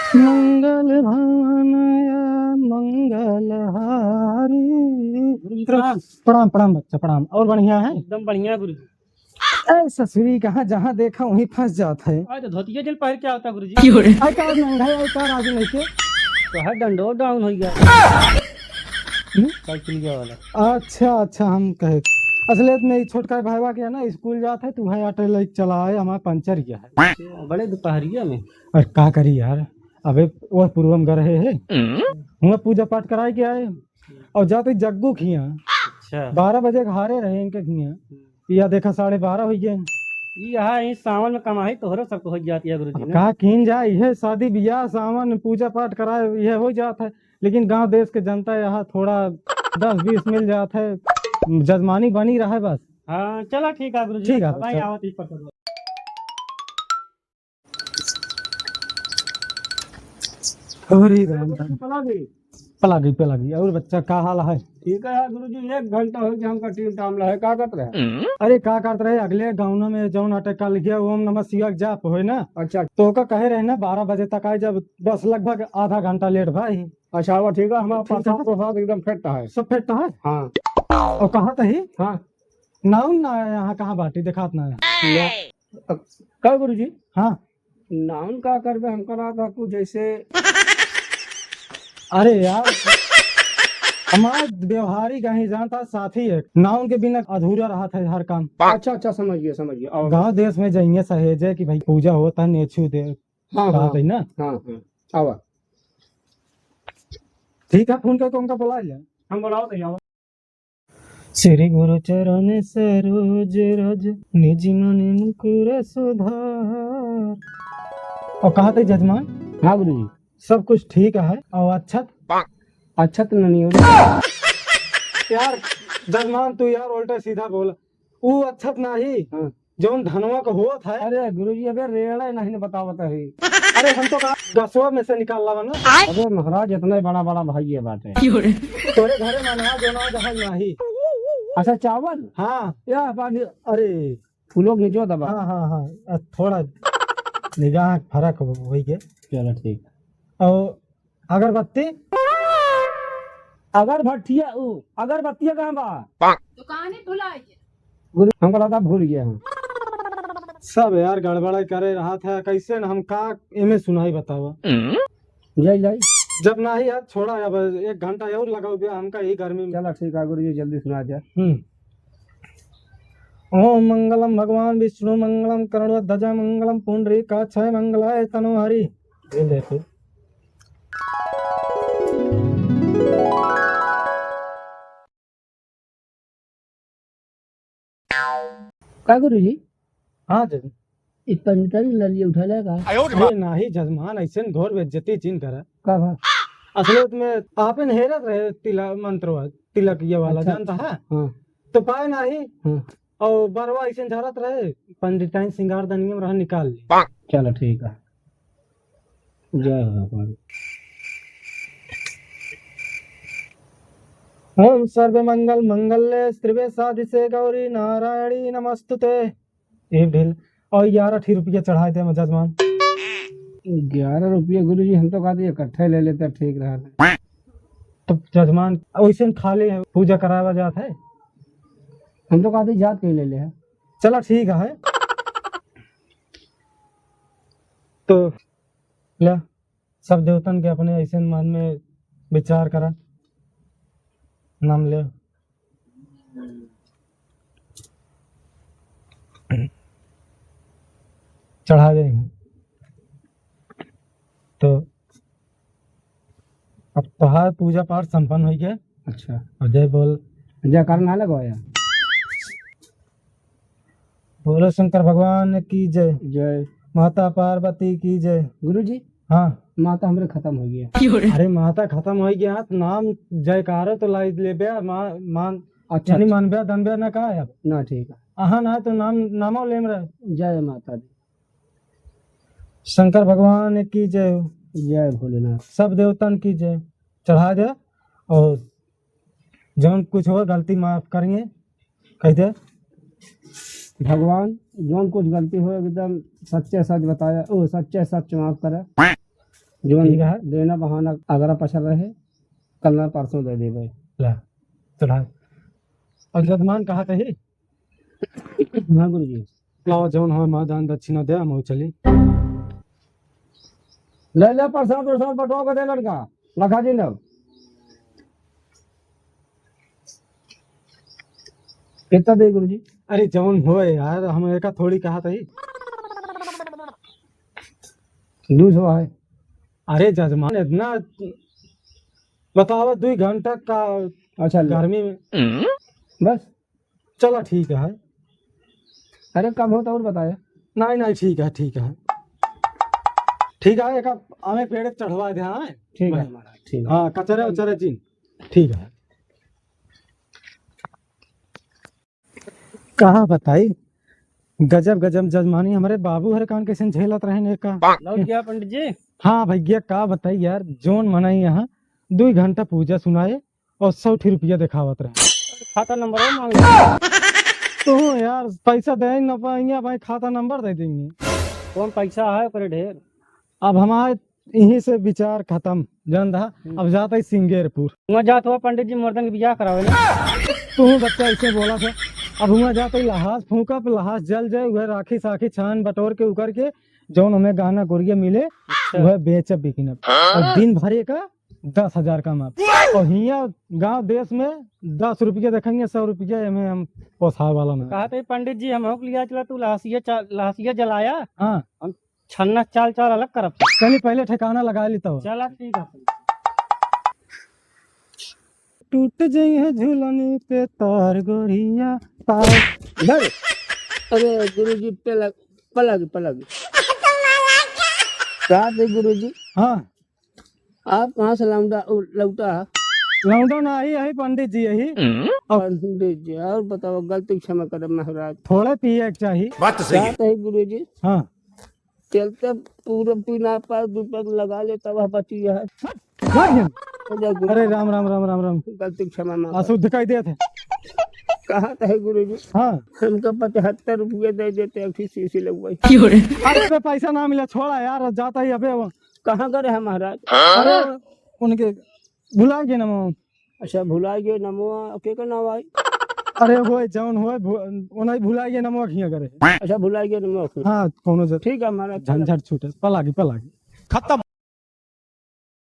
मंगल भवनया मंगलहारी। प्रणाम। प्रणाम प्रणाम बच्चा प्रणाम। और बढ़िया है? एकदम बढ़िया गुरुजी। ऐसा ससुरी कहाँ जहाँ देखा वहीं फंस जाता है। आज तो धोतिया जल पहन क्या होता गुरुजी? आई का महंगाई आई का राजू नहीं के। तो है डंडो डाउन हो गया हम्म? साइकिल वाला। अच्छा अच्छा हम कहे असलियत में छोटका भाईवा के है ना स्कूल जाता है तू है ऑटो लेके चला है हमारा पंचर किया है। बड़े दोपहरिया में। और का करी यार अबे वो पूर्वम कर रहे है वहाँ पूजा पाठ कराए के आए और जाते जग्गू खिया अच्छा 12 बजे हारे रहे इनके खिया या देखा 12:30 हो गए। यहाँ इस सावन में कमाई तोहरो सबको हो जाती है गुरुजी ने। कहा किन जाए यह शादी ब्याह सावन पूजा पाठ कराए यह हो जाता है लेकिन गांव देश के जनता यहाँ थोड़ा 10-20 मिल जाता है जजमानी बनी रहा बस। हाँ चलो ठीक है गुरुजी। ठीक है, भाई चल। आवत इस पर करो। हरी राम राम। चला गई। पला गई और बच्चा का हाल है? ठीक है गुरुजी, 1 घंटा हो गया हमका टीम टाइम है का करत रहे। अरे का करते रहे अगले गाँव में जौन अटका लिखिया ओम नमः शिवाय जाप हो ना अच्छा तो का कहे रहे ना 12 बजे तक आए जब बस लगभग आधा घंटा लेट भाई। अच्छा वो ठीक है, हमारा ठीक है। प्रसाद प्रसाद एकदम फिट है। सब फिट है हाँ और कहा ही हाँ नाउ ना यहाँ कहाँ बाटी दिखात ना है। क्या गुरुजी? हाँ नाउन का करबे हमका रहा था कुछ जैसे। अरे यार हमारा व्यवहारिक कहीं जानता साथी है नाउन के बिना अधूरा रहा था हर काम। अच्छा अच्छा समझ गया और गांव देश में जाइए सहेज है कि भाई पूजा होता नेछू दे हाँ कहा हाँ था ना। हाँ हाँ आवा ठीक है फोन करके उनका बुला लिया। हम बुलाओ तो आवा। श्री गुरु चरण सरोज रज निज मन मुकुर सुधार। और कहा था जजमान हाँ गुरुजी। सब कुछ ठीक है और अच्छा अच्छा तो नहीं हो रहा। यार जजमान तू यार उल्टा सीधा बोला वो अच्छा नहीं हाँ। जौन धनवा का होत है। अरे गुरुजी अबे रेड़ा नहीं ने बतावत है। अरे हम तो कहा गसवा में से निकाल ला ना। अबे महाराज इतना बड़ा बड़ा भाई ये बात है। तोरे घरे मना जोना जहाँ नहीं। अच्छा चावल हाँ या पानी अरे फूलों के नीचे दबा। हाँ हाँ हाँ थोड़ा निगाह फर्क हो गया। चलो ठीक। और अगरबत्ती अगर भट्टिया अगरबत्तियाँ कहाँ बा? दुकान ही भुलाई है। गुरु हमको लगा भूल गया हूँ। सब यार गड़बड़ करे रहा था कैसे न हम का इमे सुनाई बतावा। जय जय। जब ना ही यार छोड़ा अब 1 घंटा और लगाओ गया हमका यही गर्मी में। चलो ठीक है गुरुजी जल्दी सुना दिया। ओम मंगलम भगवान विष्णु मंगलम करुणध्वज मंगलम पुंडरीकाक्षाय मंगलाय तनोहरि। ये देखो क्या गुरुजी? हाँ जज इस पंडित ललिए उठा लेगा। अरे नाही जजमान ऐसे घोर बेइज्जती चिन करा का भा? असलियत में आपन हेरत रहे तिलक मंत्र तिलक ये वाला अच्छा, जानता है हाँ तो पाए नहीं हाँ और बरवा ऐसे झरत रहे पंडिताइन सिंगार दनिया में रह निकाल ली। चलो ठीक है। जय हो भगवान। ओम सर्व मंगल मंगल्य स्त्रिवे साधिसे गौरी नारायणी नमस्तुते। ये ढील और 11 रुपया चढ़ाए थे जजमान। 11 रुपये गुरुजी, हम तो कहते इकट्ठे ले लेते ठीक रहा। तो जजमान वैसे खाली है पूजा करावा जाता है। हम तो कहते जात के ले ले है। चलो ठीक है तो ले सब देवतन के अपने ऐसे मन में विचार करा नाम ले। चढ़ा देंगे तो अब तोहार पूजा पाठ संपन्न हो गया। अच्छा और जय बोल जयकार ना लगाया। बोलो शंकर भगवान की जय। जय। माता पार्वती की जय। गुरुजी हाँ माता हमरे खत्म हो गया। अरे माता खत्म हो गया तो नाम जयकारो तो लाई ले बे मान अच्छा यानी मानबे दनबे ना कहा है ना ठीक है। आहा ना तो नामो लेम रहे। जय माता दी। शंकर भगवान की जय हो। जय भोलेनाथ। सब देवतन की जय। चढ़ा दे और जौन कुछ हो गलती माफ करेंगे कह दे। भगवान जौन कुछ गलती हो एकदम सच्चे सच बताया, ओ सच्चे सच माफ करे। जो ठीक है। देना बहाना अगर पछल रहे कल ना परसों दे देबे। ला चढ़ा। और जजमान कहा कही हाँ गुरुजी लाओ जौन हो माँ दान दक्षिणा दे हम चली। ले ले परसों तो बटवा को दे लड़का लखा जी लो कितना दे गुरुजी। अरे जौन हो यार हम एक थोड़ी कहा था 200 है। अरे जजमान इतना बताओ 2 घंटा का अच्छा ले। गर्मी में बस चलो ठीक है। अरे कम हो तो और बताया। नहीं नहीं ठीक है ठीक है ठीक है। एक हमें पेड़ चढ़वा दे। हाँ ठीक है महाराज ठीक है। हाँ कचरे उचरे जी ठीक है। कहा बताई गजब गजब जजमानी हमारे बाबू हर कान कैसे झेलत रहे का। लौट गया पंडित जी। हाँ भैया का बताई यार जोन मनाई यहाँ 2 घंटा पूजा सुनाए और 100 रुपया दिखावत रहे। खाता नंबर मांग लिया। तो यार पैसा दे न पाएंगे भाई खाता नंबर दे देंगे। कौन पैसा है पर ढेर। अब हमारे यहीं से विचार खत्म जान रहा। अब जाता है सिंगेरपुर। वहाँ जात हुआ पंडित जी मर्दन के बियाह करावे ना। तू बच्चा ऐसे बोला था। अब वहाँ जाते ही लहास फूका पे लहास जल जाए वह राखी साखी छान बटोर के उकर के जौन हमें गाना गुड़िया मिले वह बेच बिकन और दिन भरे का 10,000 का माप। और हिया गांव देश में 10 रुपया देखेंगे 100 रुपया हमें हम पोसा वाला ना। कहा थे पंडित जी हम होक लिया चला तू लहासिया जलाया हाँ हम छन्ना चाल चाल अलग करब। चलिए पहले ठिकाना लगा लेता हूँ। चला ठीक है। टूट जाई है झूलने पे तार गोरिया तार। इधर अरे गुरुजी पलग पलग पलग रात है गुरुजी। हाँ आप कहाँ से लौटा है। लौटा ना आई पंडित जी यही पंडित जी और बताओ गलती क्षमा करब महाराज। थोड़े पिए चाहिए। रात है गुरुजी हाँ चलते पूरा पीना पर दीपक लगा ले तब बची है। अरे राम राम राम राम राम गलती क्षमा मांग। अशुद्ध कह दिए थे। कहा है गुरुजी हाँ हमको 75 रुपये दे देते अभी शीशी लगवाई। अरे पैसा ना मिला छोड़ा यार जाता ही अबे वो। कहाँ गए है महाराज। अरे उनके भुला गए ना वो। अच्छा भुला गए नमो के का नाम आई। अरे वो जौन हो उन्हें भुला गए ना खिया करे। अच्छा भुला गए नमो। हाँ कोनो ठीक है महाराज झंझट छूटे पलागी पलागी खत्म।